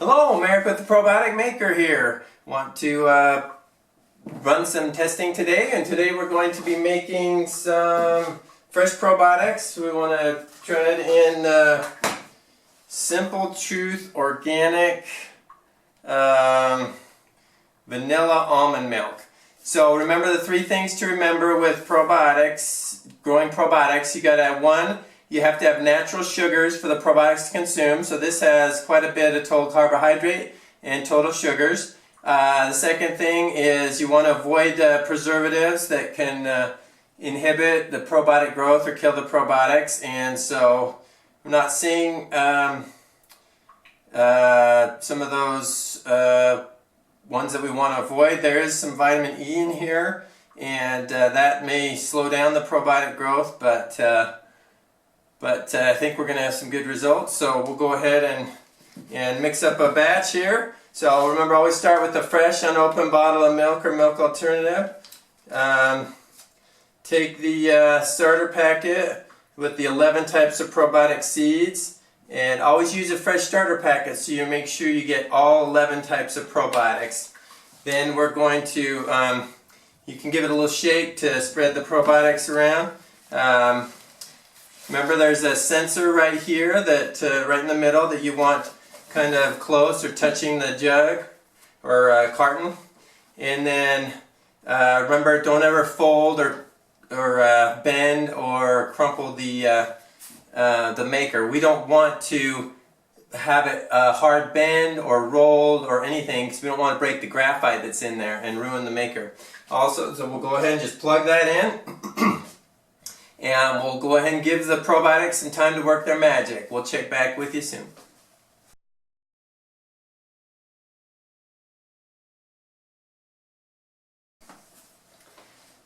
Hello, Merrick with the Probiotic Maker here. Want to run some testing today, and today we're going to be making some fresh probiotics. We want to try it in Simple Truth Organic Vanilla Almond Milk. So remember the three things to remember with probiotics, growing probiotics. You got to have one. You have to have natural sugars for the probiotics to consume. So this has quite a bit of total carbohydrate and total sugars. The second thing is you want to avoid preservatives that can inhibit the probiotic growth or kill the probiotics. And so I'm not seeing some of those ones that we want to avoid. There is some vitamin E in here, and that may slow down the probiotic growth, but I think we're going to have some good results. So we'll go ahead and mix up a batch here. So remember, always start with a fresh unopened bottle of milk or milk alternative. Take the starter packet with the 11 types of probiotic seeds, and always use a fresh starter packet so you make sure you get all 11 types of probiotics. Then we're going to, you can give it a little shake to spread the probiotics around. Remember, there's a sensor right here, that right in the middle, that you want kind of close or touching the jug or carton. And then remember, don't ever fold or bend or crumple the maker. We don't want to have it hard bend or rolled or anything, because we don't want to break the graphite that's in there and ruin the maker. Also, so we'll go ahead and just plug that in. And we'll go ahead and give the probiotics some time to work their magic. We'll check back with you soon.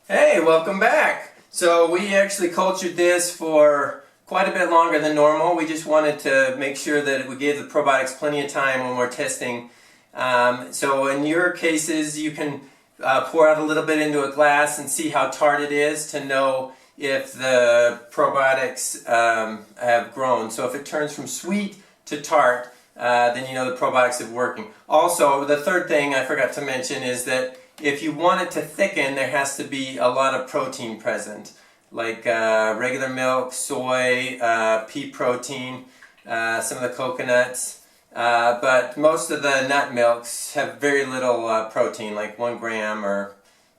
Hey, welcome back. So we actually cultured this for quite a bit longer than normal. We just wanted to make sure that we gave the probiotics plenty of time when we're testing. So in your cases, you can pour out a little bit into a glass and see how tart it is to know if the probiotics have grown. So if it turns from sweet to tart, then you know the probiotics are working. Also, the third thing I forgot to mention is that if you want it to thicken, there has to be a lot of protein present, like regular milk, soy, pea protein, some of the coconuts. But most of the nut milks have very little protein, like 1 gram or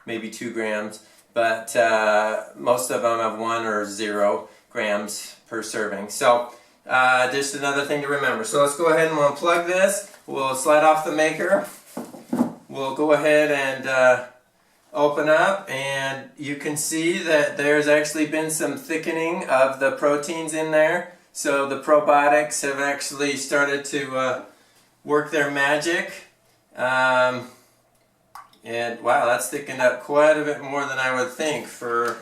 maybe 2 grams. But most of them have 1 or 0 grams per serving. So just another thing to remember. So let's go ahead and we'll unplug this. We'll slide off the maker. We'll go ahead and open up, and you can see that there's actually been some thickening of the proteins in there. So the probiotics have actually started to work their magic. And wow, that's thickened up quite a bit more than I would think for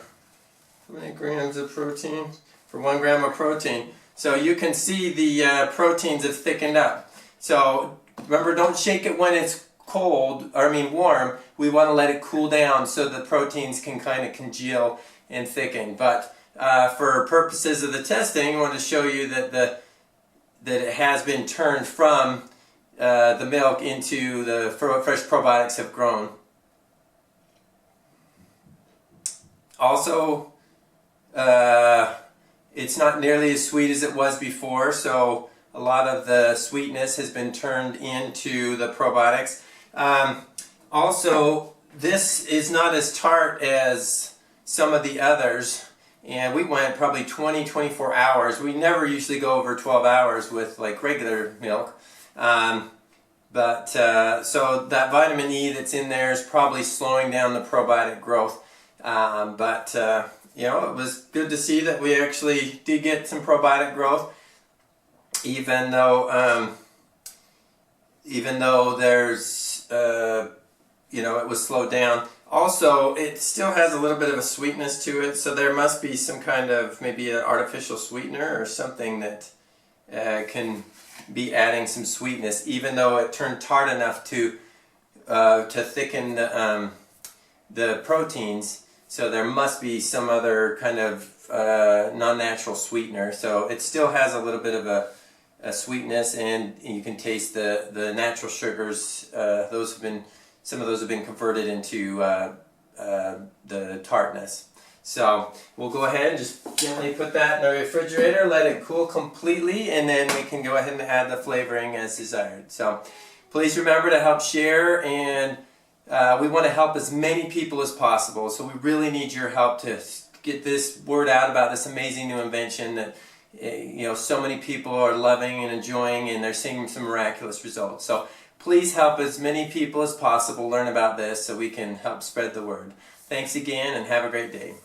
how many grams of protein? For 1 gram of protein. So you can see the proteins have thickened up. So remember, don't shake it when it's cold, or warm. We want to let it cool down so the proteins can kind of congeal and thicken. But for purposes of the testing, I want to show you that it has been turned from the milk into the fresh probiotics have grown. Also, it's not nearly as sweet as it was before, so a lot of the sweetness has been turned into the probiotics. Also, this is not as tart as some of the others, and we went probably 20-24 hours. We never usually go over 12 hours with like regular milk. So that vitamin E that's in there is probably slowing down the probiotic growth. You know, it was good to see that we actually did get some probiotic growth, even though there's you know, it was slowed down. Also, it still has a little bit of a sweetness to it, so there must be some kind of maybe an artificial sweetener or something that can be adding some sweetness, even though it turned tart enough to thicken the proteins. So there must be some other kind of non-natural sweetener. So it still has a little bit of sweetness, and you can taste the natural sugars. Some of those have been converted into the tartness. So we'll go ahead and just gently put that in the refrigerator, let it cool completely, and then we can go ahead and add the flavoring as desired. So please remember to help share, and we want to help as many people as possible. So we really need your help to get this word out about this amazing new invention that so many people are loving and enjoying, and they're seeing some miraculous results. So please help as many people as possible learn about this so we can help spread the word. Thanks again, and have a great day.